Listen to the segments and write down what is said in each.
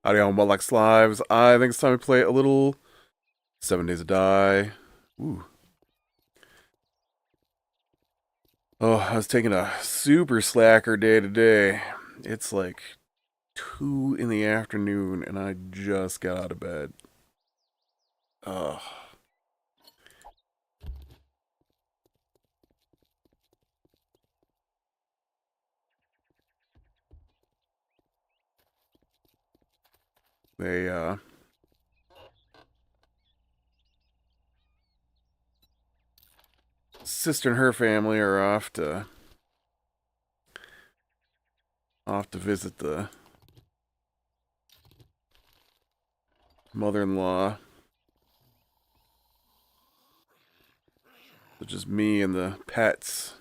Howdy on Wildlife Lives. I think it's time to play a little 7 Days to Die. Ooh. Oh, I was taking a super slacker day today. It's like 2 in the afternoon and I just got out of bed. Ugh. They, sister and her family are off to visit the mother-in-law. So just me and the pets.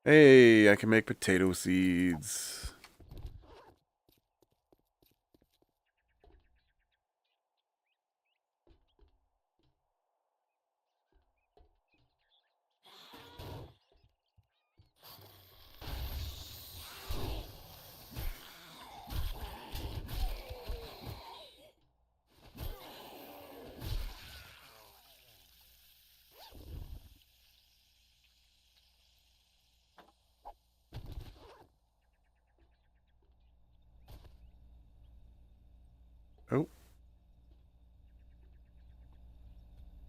Hey, I can make potato seeds. Oh,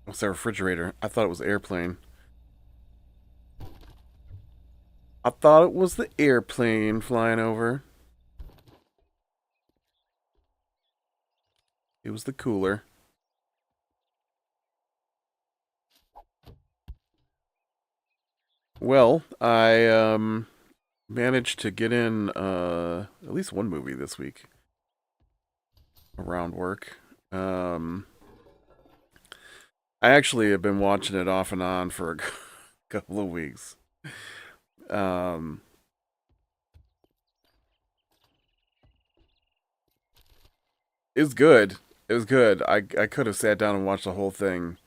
what's that refrigerator? I thought it was airplane. I thought it was the airplane flying over. It was the cooler. Well, I managed to get in at least one movie this week around work. I actually have been watching it off and on for a couple of weeks. Um, it was good. It was good. I could have sat down and watched the whole thing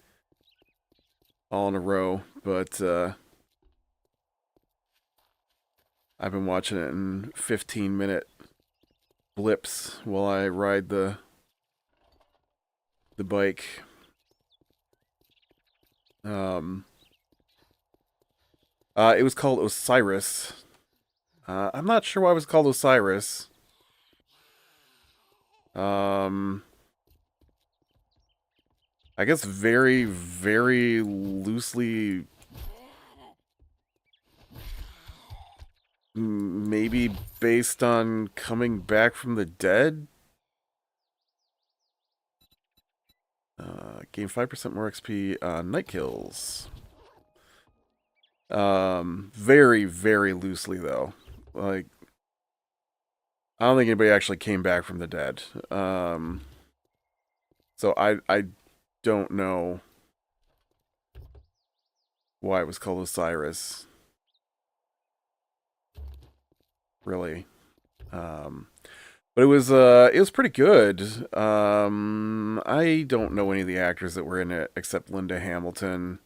all in a row, but I've been watching it in 15-minute blips while I ride the bike. Um, it was called Osiris. I'm not sure why it was called Osiris. Um, I guess very, very loosely, maybe based on coming back from the dead. Gain 5% more XP on night kills. Very, very loosely though. Like, I don't think anybody actually came back from the dead. So I don't know why it was called Osiris. Really. But it was pretty good. I don't know any of the actors that were in it except Linda Hamilton.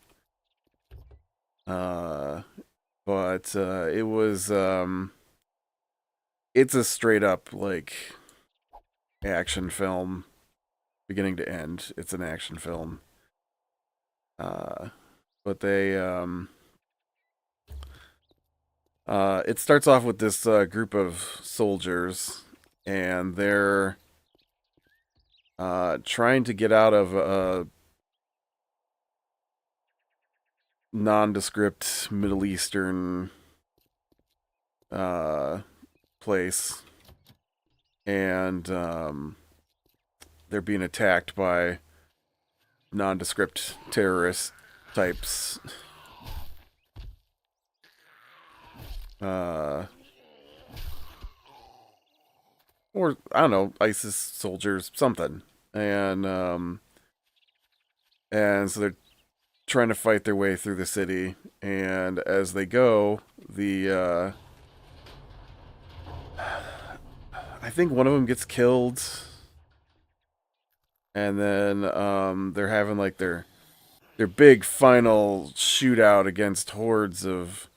Uh, but it was it's a straight up like action film, beginning to end. It's an action film. Uh, but it starts off with this group of soldiers, and they're trying to get out of a nondescript Middle Eastern place, and they're being attacked by nondescript terrorist types. Uh, or I don't know, ISIS soldiers, something, and so they're trying to fight their way through the city, and as they go, the I think one of them gets killed, and then they're having like their big final shootout against hordes of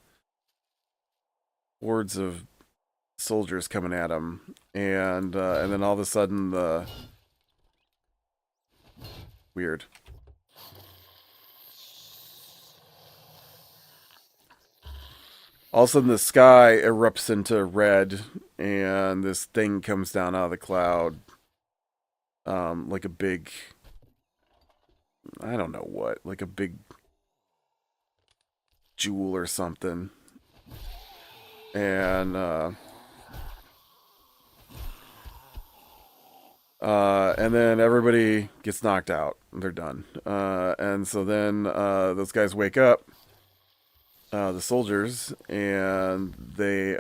soldiers coming at them, and then all of a sudden the weird. All of a sudden the sky erupts into red, and this thing comes down out of the cloud, like a big, I don't know what, like a big jewel or something, and then everybody gets knocked out. They're done. And so then those guys wake up, the soldiers, and they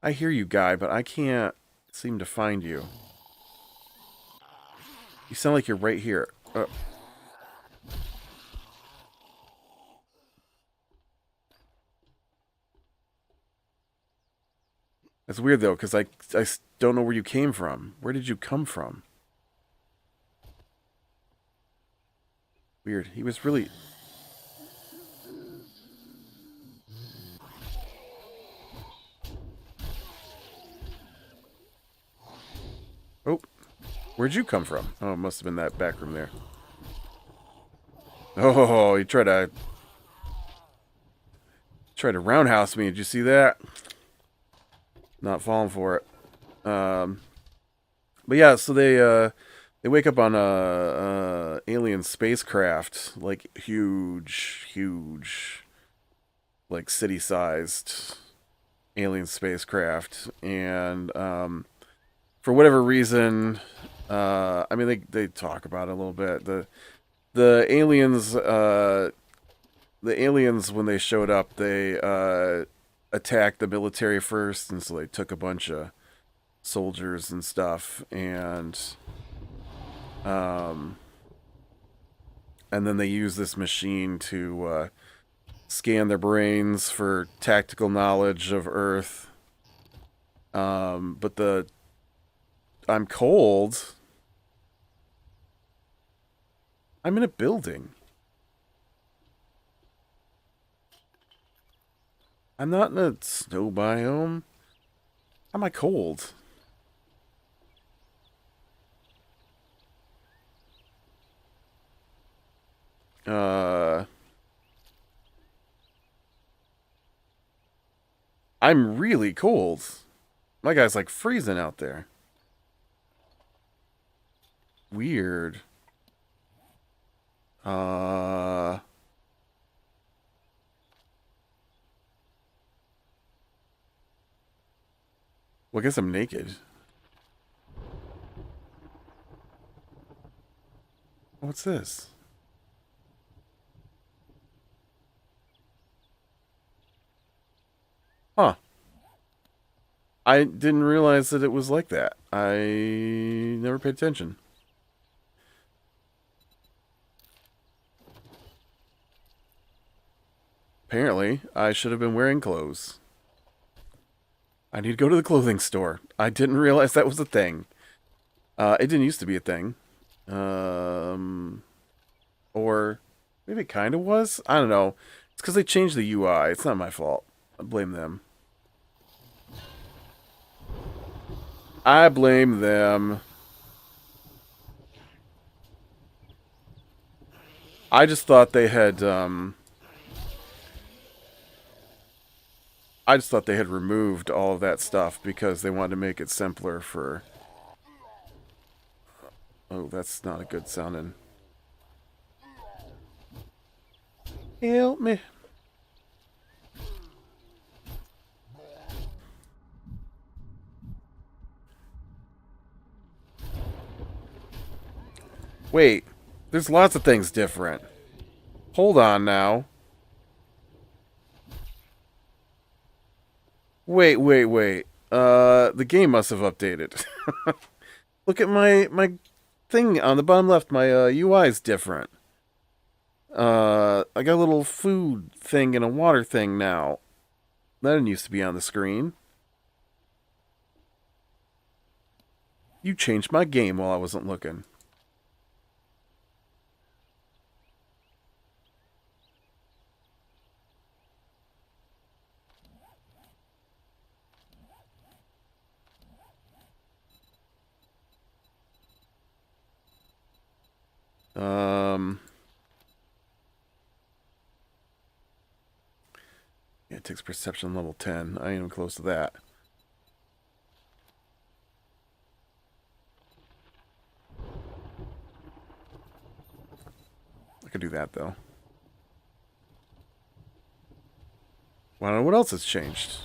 I hear you, guy, but I can't seem to find you. You sound like you're right here. That's weird though, because I don't know where you came from. Where did you come from? Weird. He was really. Oh, where'd you come from? Oh, it must have been that back room there. Oh, he tried to roundhouse me. Did you see that? Not falling for it. But yeah, so they wake up on a alien spacecraft, like huge, like city-sized alien spacecraft, and for whatever reason, I mean they talk about it a little bit. The aliens, when they showed up, they attacked the military first, and so they took a bunch of soldiers and stuff, and then they use this machine to scan their brains for tactical knowledge of Earth. But I'm cold. I'm in a building. I'm not in a snow biome. How am I cold? I'm really cold. My guy's like freezing out there. Weird. Well, I guess I'm naked. What's this? Huh. I didn't realize that it was like that. I never paid attention. Apparently, I should have been wearing clothes. I need to go to the clothing store. I didn't realize that was a thing. It didn't used to be a thing. Or maybe it kind of was. I don't know. It's because they changed the UI. It's not my fault. I blame them. I blame them. I just thought they had, I just thought they had removed all of that stuff because they wanted to make it simpler for... Oh, that's not a good sounding. Help me. Wait, there's lots of things different. Hold on now. Wait, wait, wait. The game must have updated. Look at my thing on the bottom left. My UI is different. I got a little food thing and a water thing now. That didn't used to be on the screen. You changed my game while I wasn't looking. Yeah, it takes perception level 10. I ain't even close to that. I could do that, though. Well, I don't know what else has changed.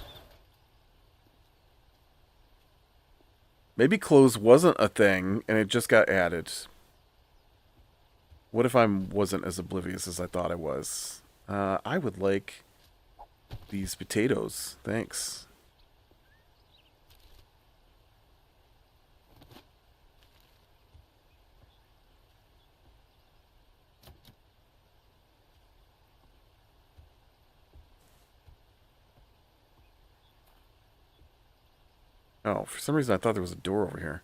Maybe clothes wasn't a thing, and it just got added. What if I wasn't as oblivious as I thought I was? I would like these potatoes. Thanks. Oh, for some reason I thought there was a door over here.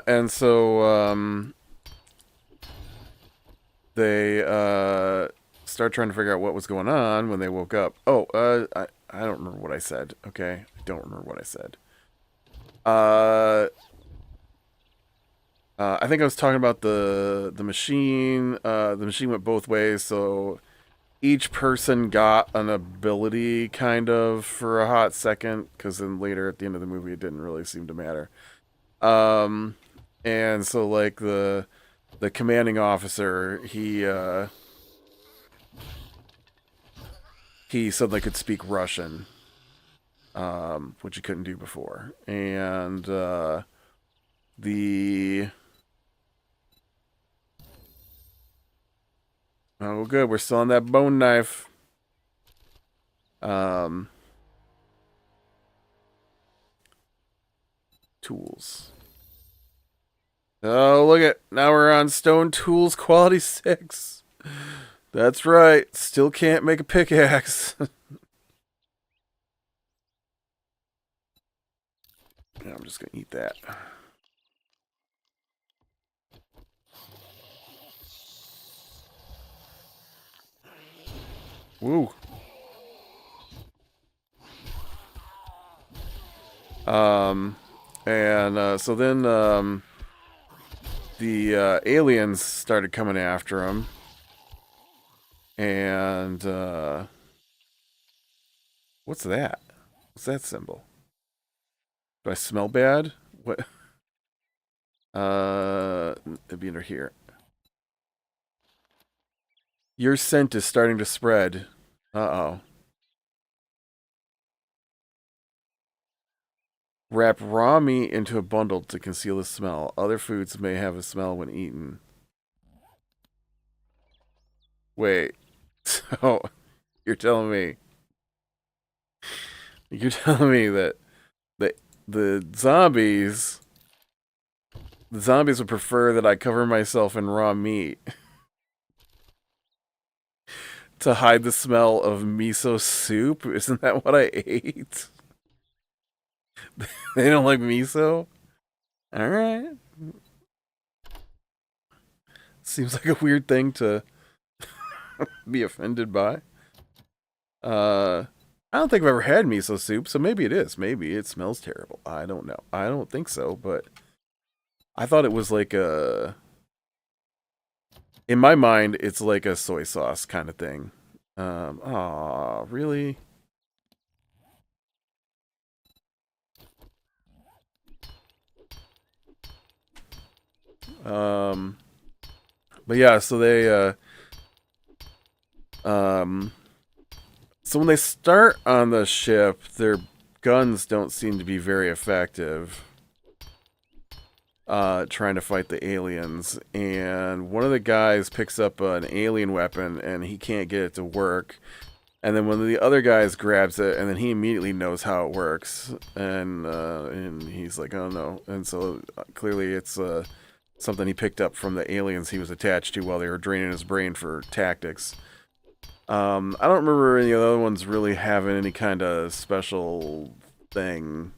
And so, they, start trying to figure out what was going on when they woke up. Oh, I don't remember what I said, okay? I don't remember what I said. I think I was talking about the machine. The machine went both ways, so each person got an ability, kind of, for a hot second, because then later at the end of the movie it didn't really seem to matter. And so, like, the commanding officer, he suddenly could speak Russian, which he couldn't do before. And the oh, good, we're still on that bone knife. Tools. Oh, look at, now we're on Stone Tools Quality 6. That's right. Still can't make a pickaxe. Yeah, I'm just gonna eat that. Woo. So then, the aliens started coming after him. And, what's that? What's that symbol? Do I smell bad? What? It'd be under here. Your scent is starting to spread. Uh-oh. Wrap raw meat into a bundle to conceal the smell. Other foods may have a smell when eaten. Wait. So, you're telling me that the zombies would prefer that I cover myself in raw meat to hide the smell of miso soup? Isn't that what I ate? They don't like miso? Alright. Seems like a weird thing to be offended by. I don't think I've ever had miso soup, so maybe it is. Maybe it smells terrible. I don't know. I don't think so, but I thought it was like a... In my mind, it's like a soy sauce kind of thing. Aw, really? But yeah, so Um, so when they start on the ship, their guns don't seem to be very effective. Trying to fight the aliens, and one of the guys picks up an alien weapon, and he can't get it to work. And then one of the other guys grabs it, and then he immediately knows how it works, and he's like, "Oh no!" And so clearly, it's something he picked up from the aliens he was attached to while they were draining his brain for tactics. I don't remember any of the other ones really having any kind of special thing.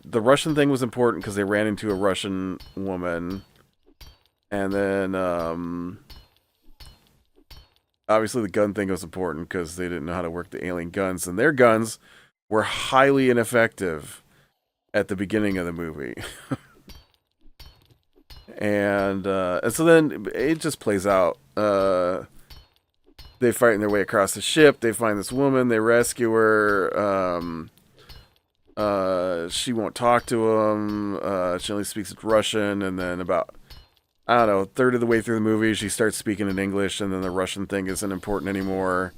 The Russian thing was important because they ran into a Russian woman, and then obviously the gun thing was important because they didn't know how to work the alien guns, and their guns were highly ineffective at the beginning of the movie. And so then it just plays out. They fighting their way across the ship. They find this woman. They rescue her. She won't talk to him. She only speaks Russian, and then about, I don't know, a third of the way through the movie, she starts speaking in English, and then the Russian thing isn't important anymore.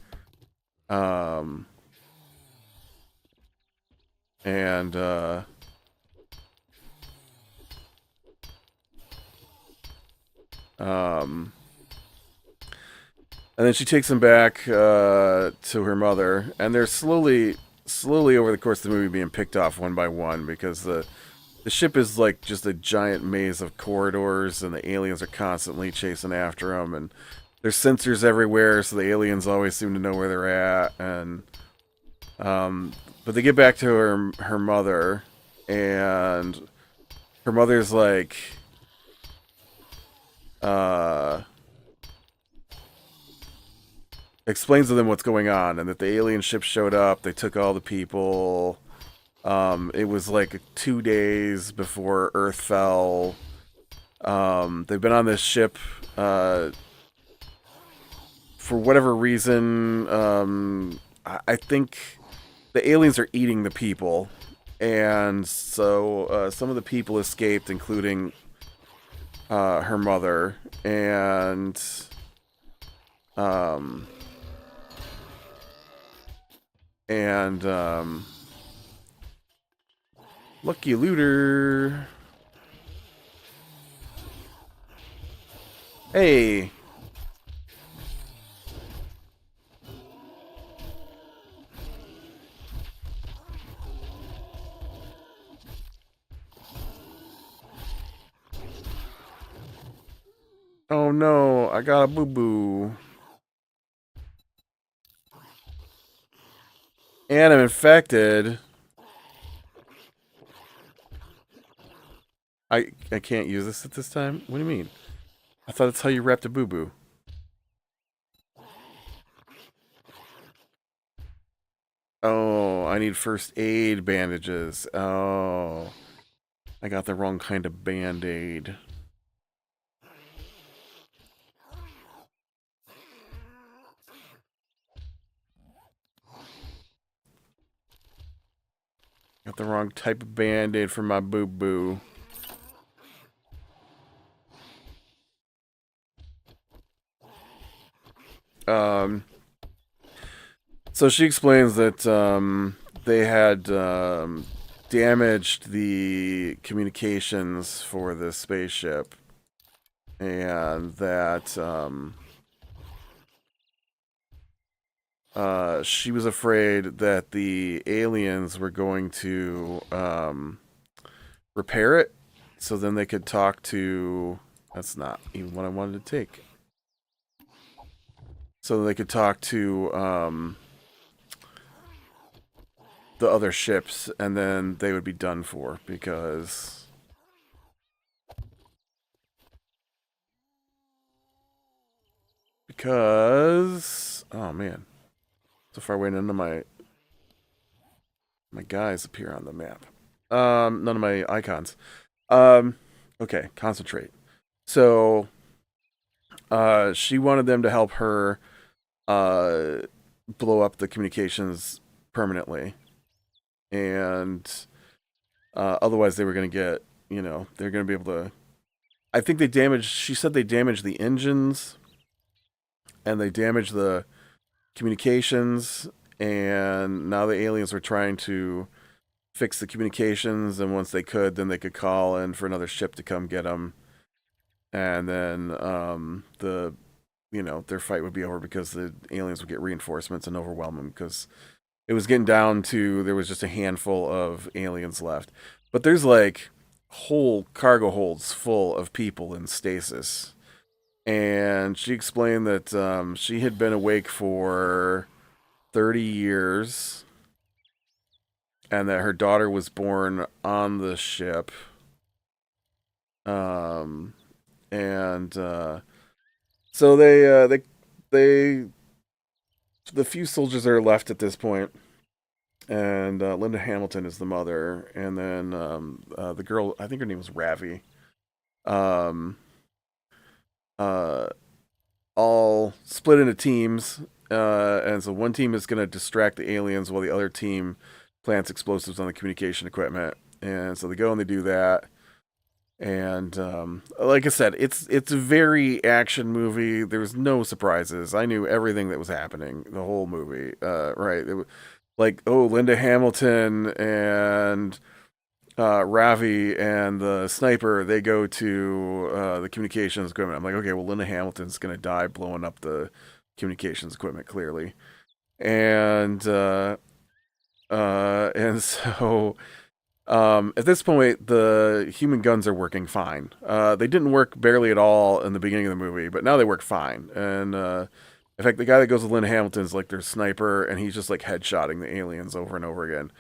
Um, and um, and then she takes him back to her mother, and they're slowly over the course of the movie being picked off one by one because the ship is like just a giant maze of corridors, and the aliens are constantly chasing after them, and there's sensors everywhere, so the aliens always seem to know where they're at, and but they get back to her mother, and her mother's like, uh, explains to them what's going on, and that the alien ship showed up, they took all the people. It was like 2 days before Earth fell. They've been on this ship for whatever reason. I think the aliens are eating the people, and so some of the people escaped, including her mother, um, and lucky looter. Hey. Oh no, I got a boo-boo. And I'm infected. I can't use this at this time? What do you mean? I thought that's how you wrapped a boo-boo. Oh, I need first aid bandages. Oh, I got the wrong kind of band-aid. Got the wrong type of band-aid for my boo-boo. So she explains that they had damaged the communications for the spaceship, and that she was afraid that the aliens were going to repair it, so then they could talk to. That's not even what I wanted to take. So they could talk to the other ships, and then they would be done for because oh man, so far away none of my guys appear on the map. None of my icons. Um, okay, concentrate. So, she wanted them to help her uh blow up the communications permanently, and otherwise they were going to get, they're going to be able to. I think they damaged. She said they damaged the engines, and they damaged the communications, and now the aliens were trying to fix the communications, and once they could, then they could call in for another ship to come get them, and then their fight would be over because the aliens would get reinforcements and overwhelm them because it was getting down to there was just a handful of aliens left. But there's like whole cargo holds full of people in stasis. And she explained that she had been awake for 30 years and that her daughter was born on the ship. Um, and so they, the few soldiers that are left at this point, and Linda Hamilton is the mother, and then the girl, I think her name was Ravi, um, uh, all split into teams, and so one team is going to distract the aliens while the other team plants explosives on the communication equipment, and so they go and they do that. And like I said, it's a very action movie. There's no surprises. I knew everything that was happening the whole movie. Right? Like, oh, Linda Hamilton and Ravi and the sniper, they go to the communications equipment. I'm like, okay, well, Linda Hamilton's gonna die blowing up the communications equipment clearly, and so at this point, the human guns are working fine. They didn't work barely at all in the beginning of the movie, but now they work fine. And in fact, the guy that goes with Lynn Hamilton is like their sniper, and he's just like headshotting the aliens over and over again.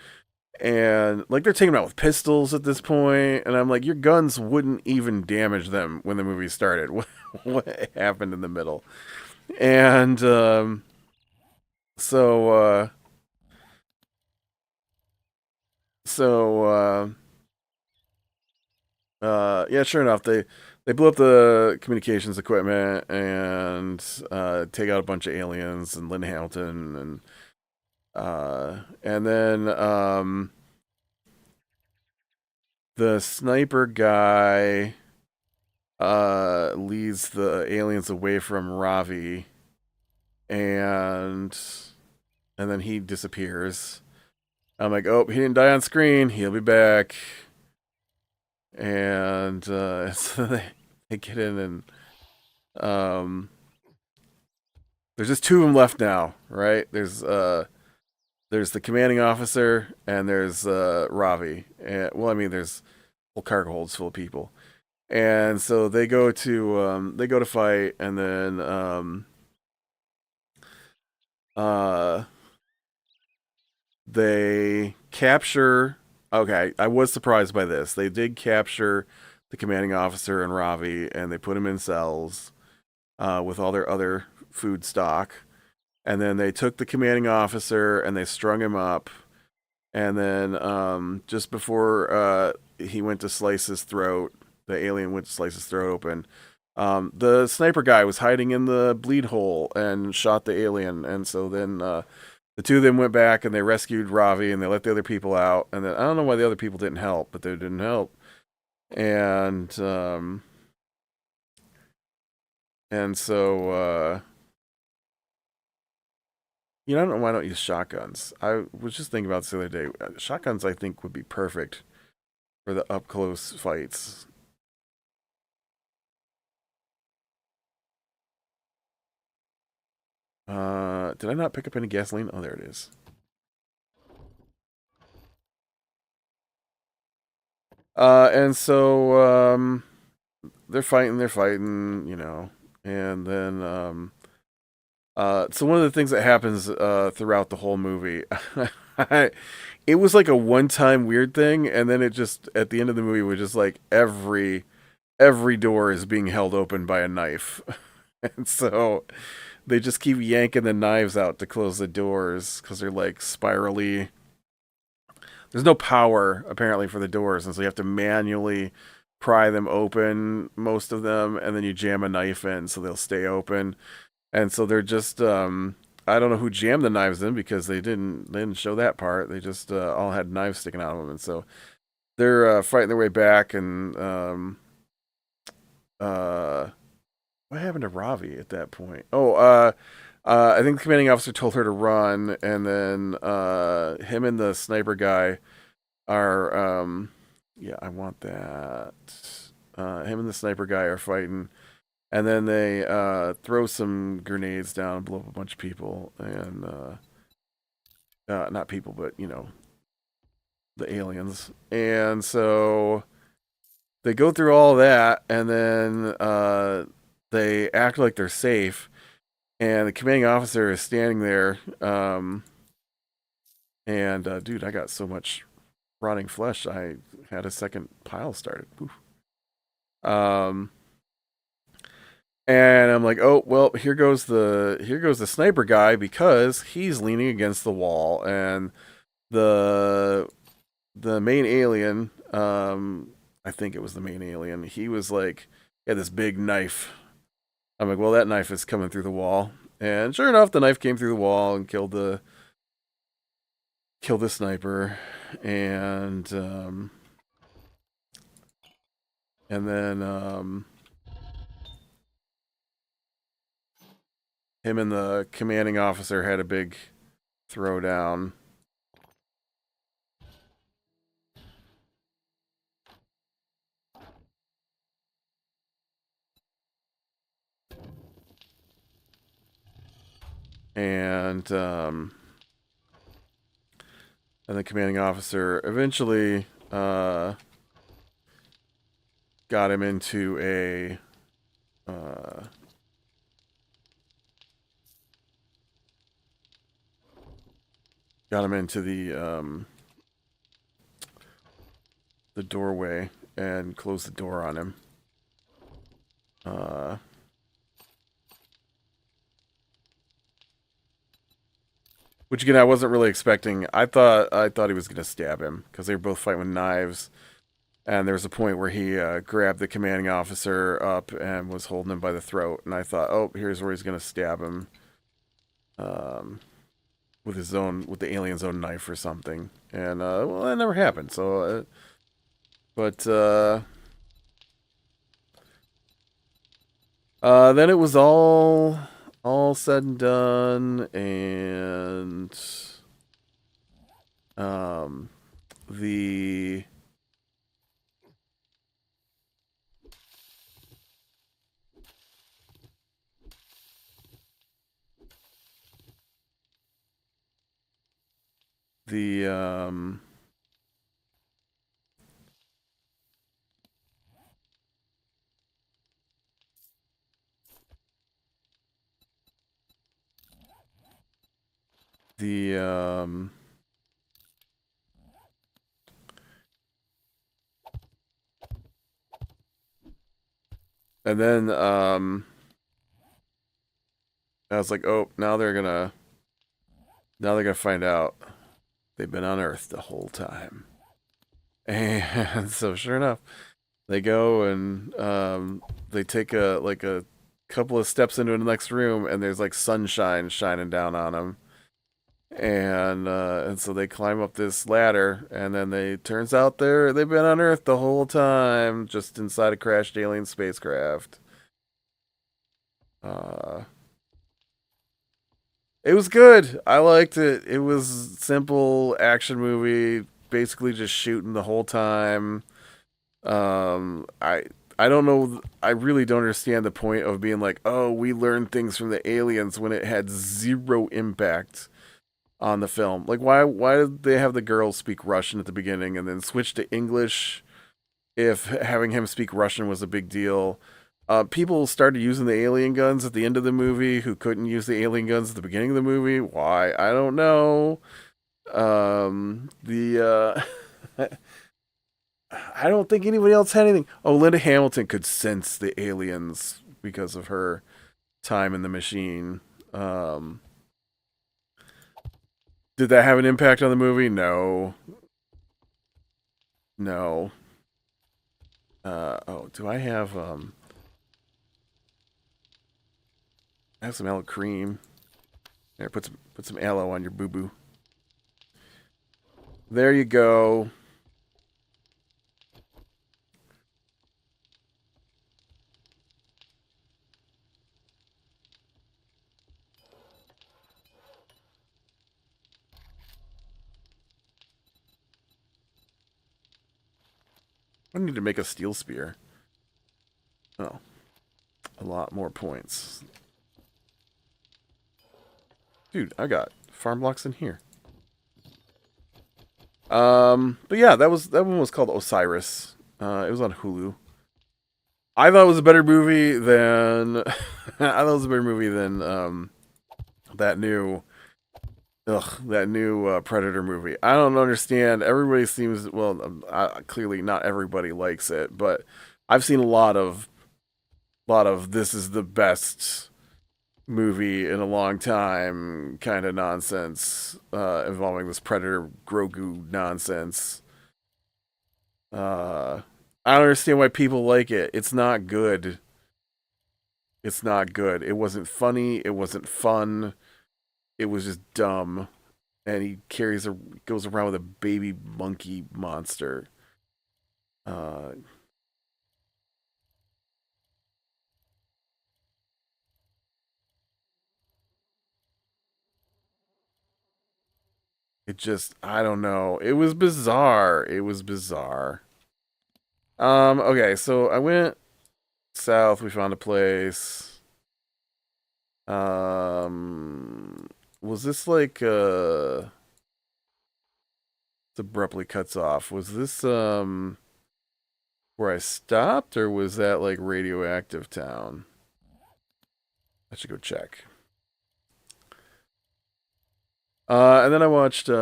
And like they're taking them out with pistols at this point, and I'm like, your guns wouldn't even damage them when the movie started. What happened in the middle? And so so yeah, sure enough, they blew up the communications equipment and take out a bunch of aliens and Lynn Hamilton and then the sniper guy leads the aliens away from Ravi and then he disappears. I'm like, oh, he didn't die on screen. He'll be back. And so they get in and there's just two of them left now, right? There's the commanding officer and there's Ravi. And, well, I mean, there's whole cargo holds full of people, and so they go to fight, and then uh, they capture. Okay, I was surprised by this. They did capture the commanding officer and Ravi, and they put him in cells with all their other food stock. And then they took the commanding officer and they strung him up. And then just before he went to slice his throat, the alien went to slice his throat open. The sniper guy was hiding in the bleed hole and shot the alien. And so then the two of them went back and they rescued Ravi and they let the other people out. And then I don't know why the other people didn't help, but they didn't help. And so I don't know why I don't use shotguns. I was just thinking about this the other day. Shotguns, I think, would be perfect for the up close fights. Did I not pick up any gasoline? Oh, there it is. And so they're fighting, and then so one of the things that happens throughout the whole movie, it was like a one-time weird thing, and then it just at the end of the movie was just like every door is being held open by a knife, and so they just keep yanking the knives out to close the doors because they're like spirally. There's no power apparently for the doors, and so you have to manually pry them open, most of them, and then you jam a knife in so they'll stay open. And so they're just I don't know who jammed the knives in because they didn't show that part. They just all had knives sticking out of them, and so they're fighting their way back. And uh, what happened to Ravi at that point? Oh, I think the commanding officer told her to run, and then him and the sniper guy are yeah, I want that. Him and the sniper guy are fighting, and then they throw some grenades down and blow up a bunch of people, and not people, but the aliens. And so they go through all that, and then they act like they're safe, and the commanding officer is standing there. And dude, I got so much rotting flesh. I had a second pile started. Oof. Um, and I'm like, oh well, here goes the sniper guy because he's leaning against the wall, and the the main alien, I think it was the main alien. He was like, he had this big knife. I'm like, well, that knife is coming through the wall, and sure enough, the knife came through the wall and killed the sniper, and then him and the commanding officer had a big throwdown. And and the commanding officer eventually got him into a got him into the doorway and closed the door on him. Uh, which again I wasn't really expecting. I thought he was gonna stab him because they were both fighting with knives. And there was a point where he grabbed the commanding officer up and was holding him by the throat. And I thought, oh, here's where he's gonna stab him, um, with the alien's own knife or something. And well, that never happened. So, but then it was all said and done, and um, the the the and then I was like, oh, now they're gonna find out they've been on Earth the whole time. And so sure enough, they go and they take a couple of steps into the next room, and there's like sunshine shining down on them. And so they climb up this ladder, and then they turns out they've been on Earth the whole time, just inside a crashed alien spacecraft. Uh, it was good. I liked it. It was simple action movie, basically just shooting the whole time. I don't know. I really don't understand the point of being like, oh, we learned things from the aliens when it had zero impact on the film. Like, why did they have the girl speak Russian at the beginning and then switch to English if having him speak Russian was a big deal? People started using the alien guns at the end of the movie who couldn't use the alien guns at the beginning of the movie. Why? I don't know. The I don't think anybody else had anything. Oh, Linda Hamilton could sense the aliens because of her time in the machine. Um, did that have an impact on the movie? No. No. Oh, do I have some aloe cream. There, put some aloe on your boo boo. There you go. I need to make a steel spear. Oh, a lot more points. Dude, I got farm blocks in here. But yeah, that one was called Osiris. It was on Hulu. I thought it was a better movie than I thought it was a better movie than that new Predator movie. I don't understand. Everybody seems clearly not everybody likes it, but I've seen a lot of this is the best movie in a long time kind of nonsense involving this Predator Grogu nonsense. I don't understand why people like it. It's not good. It's not good. It wasn't funny. It wasn't fun. It was just dumb. And he goes around with a baby monkey monster. Uh, I don't know. It was bizarre. It was bizarre. Okay, so I went south. We found a place. Was this like it abruptly cuts off? Was this where I stopped, or was that like radioactive town? I should go check. And then I watched what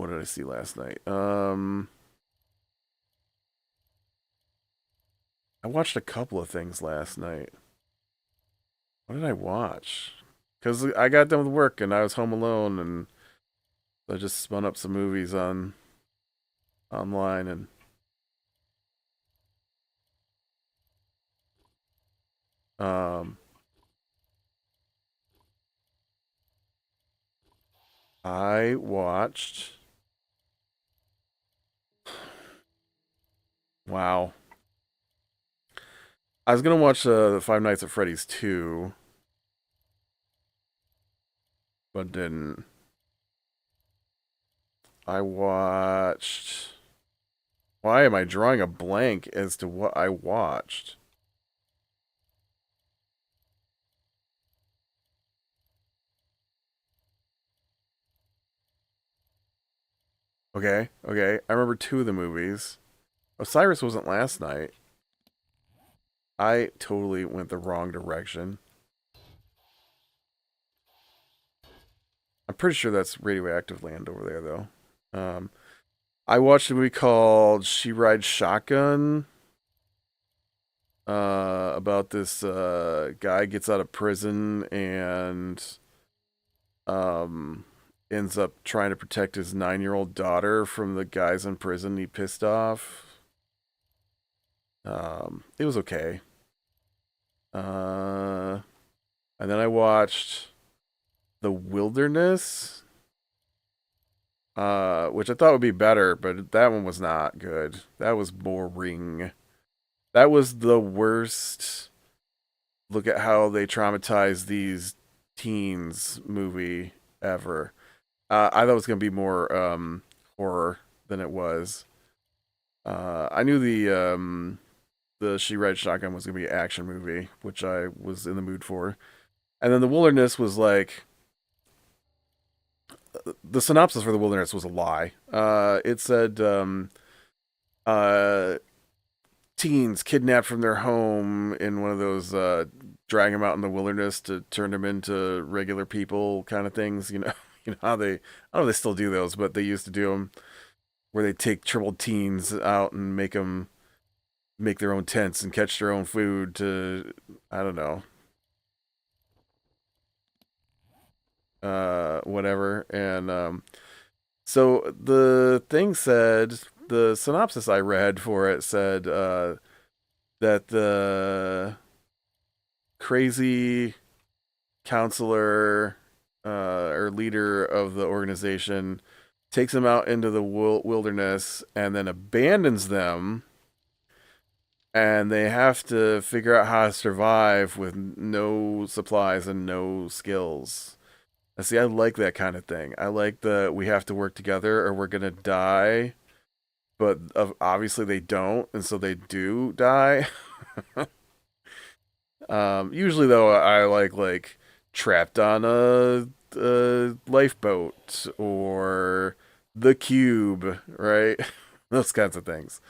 did I see last night? I watched a couple of things last night. What did I watch? Because I got done with work and I was home alone, and I just spun up some movies online, and um I watched wow. I was gonna watch the Five Nights at Freddy's 2, but didn't. I watched. Why am I drawing a blank as to what I watched? Okay, okay. I remember two of the movies. Osiris wasn't last night. I totally went the wrong direction. I'm pretty sure that's radioactive land over there, though. I watched a movie called She Rides Shotgun. About this guy gets out of prison and um ends up trying to protect his 9-year-old daughter from the guys in prison he pissed off. It was okay. Uh, and then I watched The Wilderness, which I thought would be better, but that one was not good. That was boring. That was the worst. Look at how they traumatize these teens movie ever. I thought it was gonna be more horror than it was. I knew the She Rides Shotgun was gonna be an action movie, which I was in the mood for. And then The Wilderness was like the synopsis for The Wilderness was a lie. It said uh, teens kidnapped from their home in one of those drag them out in the wilderness to turn them into regular people kind of things. You know, you know how they I don't know if they still do those, but they used to do them where they take troubled teens out and make their own tents and catch their own food to I don't know whatever. And so the thing said, the synopsis I read for it said that the crazy counselor or leader of the organization takes them out into the wilderness and then abandons them, and they have to figure out how to survive with no supplies and no skills. And see, I like that kind of thing. I like the we have to work together or we're gonna die but obviously they don't, and so they do die. Usually though, I like trapped on a lifeboat or the cube, right? Those kinds of things.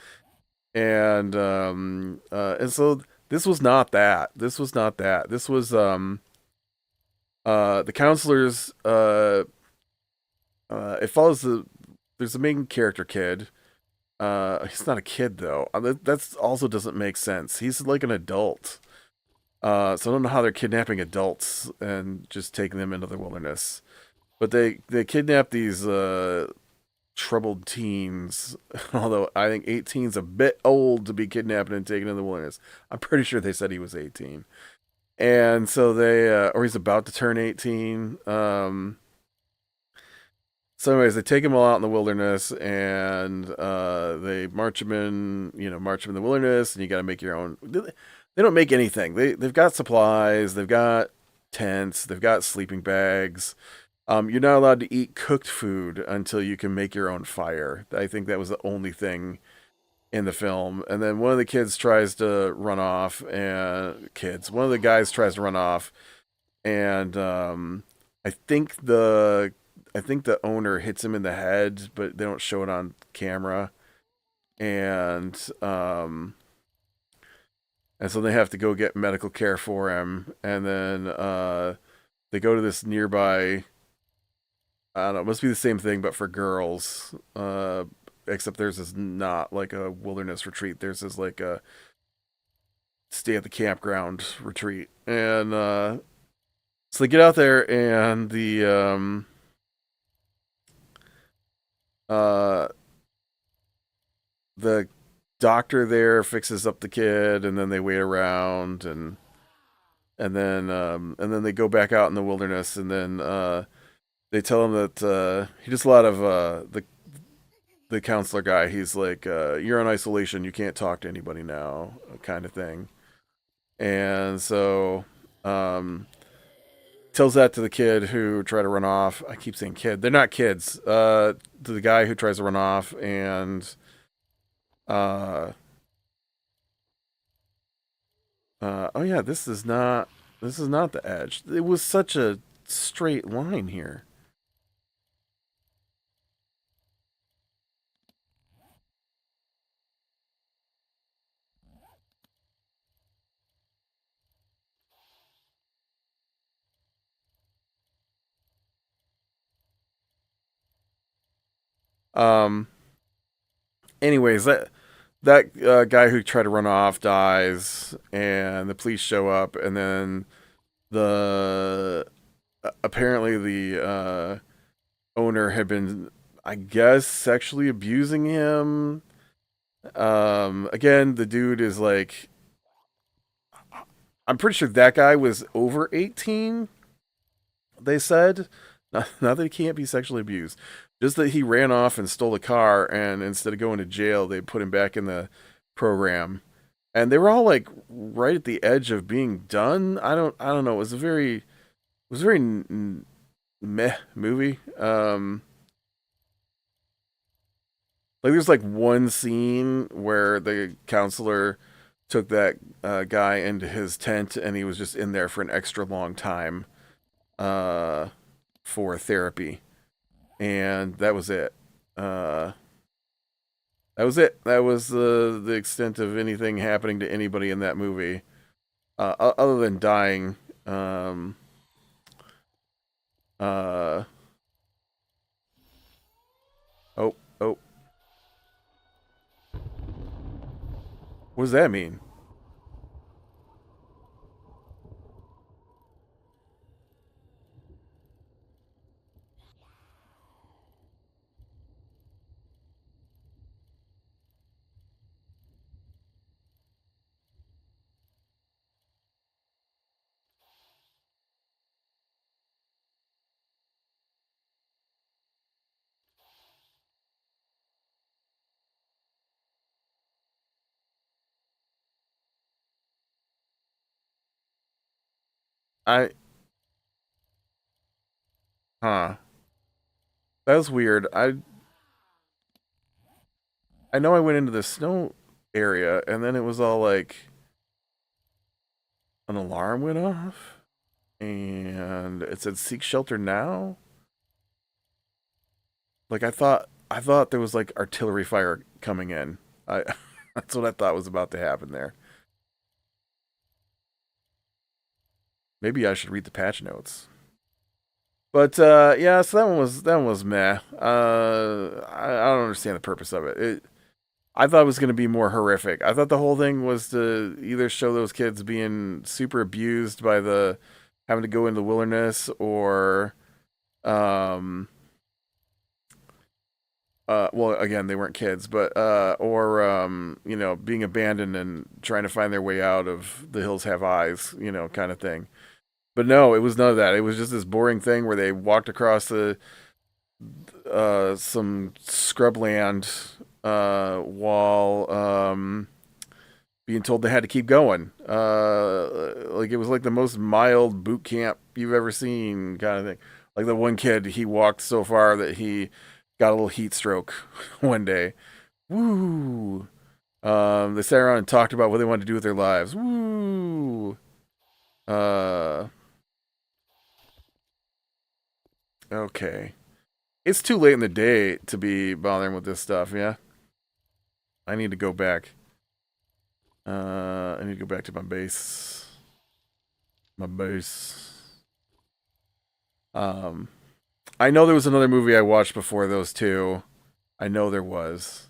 And so this was not that. This was not that. This was the counselors. It follows there's a main character kid. He's not a kid though. That's also doesn't make sense. He's like an adult. So I don't know how they're kidnapping adults and just taking them into the wilderness. But they kidnap these troubled teens. Although I think 18's a bit old to be kidnapped and taken into the wilderness. I'm pretty sure they said he was 18. And so or he's about to turn 18. So, anyways, they take him all out in the wilderness, and they march him in the wilderness, and you got to make your own. They don't make anything. They've got supplies, they've got tents, they've got sleeping bags. You're not allowed to eat cooked food until you can make your own fire. I think that was the only thing in the film. And then one of the kids tries to run off, and one of the guys tries to run off, and I think the owner hits him in the head, but they don't show it on camera. And and so they have to go get medical care for him, and then they go to this nearby. I don't know, it must be the same thing, but for girls. Except theirs is not like a wilderness retreat. Theirs is like a stay at the campground retreat, and so they get out there, and uh the doctor there fixes up the kid, and then they wait around, and then they go back out in the wilderness, and then they tell him that he does a lot of the counselor guy. He's like, you're on isolation, you can't talk to anybody now, kind of thing. And so tells that to the kid who tried to run off. I keep saying kid, they're not kids. To the guy who tries to run off, and uh oh yeah, this is not the edge. It was such a straight line here. Um anyways, that guy who tried to run off dies, and the police show up, and then the apparently the owner had been, I guess, sexually abusing him. Again, the dude is like, I'm pretty sure that guy was over 18. They said, not that he can't be sexually abused, just that he ran off and stole a car, and instead of going to jail, they put him back in the program. And they were all like right at the edge of being done. I don't know. It was a very meh movie. Like there's like one scene where the counselor took that guy into his tent, and he was just in there for an extra long time uh, for therapy, and that was it. Uh, that was it. That was the extent of anything happening to anybody in that movie, other than dying. Uh, oh, oh, what does that mean? I Huh. That was weird. I know I went into the snow area, and then it was all like an alarm went off, and it said seek shelter now. Like I thought there was like artillery fire coming in. I That's what I thought was about to happen there. Maybe I should read the patch notes. But yeah, so that one was meh. I don't understand the purpose of it. I thought it was going to be more horrific. I thought the whole thing was to either show those kids being super abused by the having to go into the wilderness, or um well, again, they weren't kids, but or being abandoned and trying to find their way out of the hills have eyes, kind of thing. But no, it was none of that. It was just this boring thing where they walked across the some scrubland while being told they had to keep going. Like it was like the most mild boot camp you've ever seen, kind of thing. Like the one kid, he walked so far that he got a little heat stroke one day. Woo! They sat around and talked about what they wanted to do with their lives. Woo! Uh, okay. It's too late in the day to be bothering with this stuff, yeah? I need to go back. I need to go back to my base. My base. Um, I know there was another movie I watched before those two. I know there was,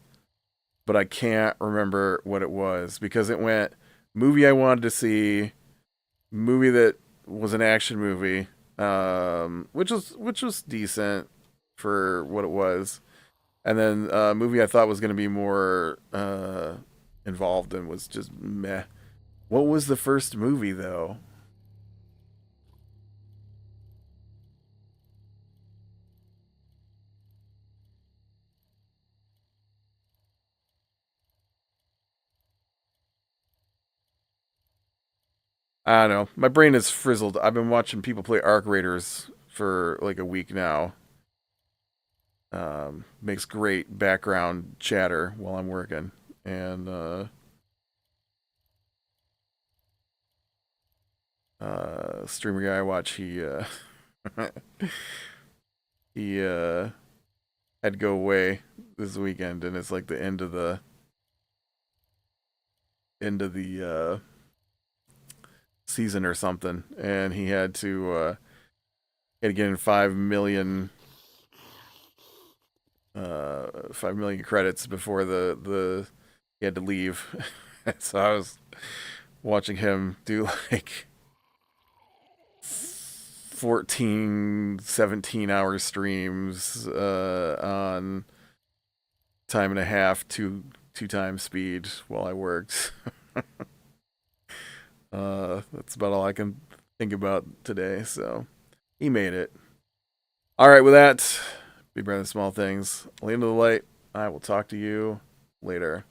but I can't remember what it was because it went movie I wanted to see, movie that was an action movie, which was decent for what it was, and then a movie I thought was going to be more involved and was just meh. What was the first movie though? I don't know. My brain is frizzled. I've been watching people play Arc Raiders for like a week now. Makes great background chatter while I'm working. And streamer guy I watch, he had to go away this weekend, and it's like the end of the season or something, and he had to get in 5 million credits before the he had to leave. So I was watching him do like 14, 17 hour streams on time and a half, two times speed while I worked. That's about all I can think about today. So he made it. All right, with that, be better than small things. Lean to the light. I will talk to you later.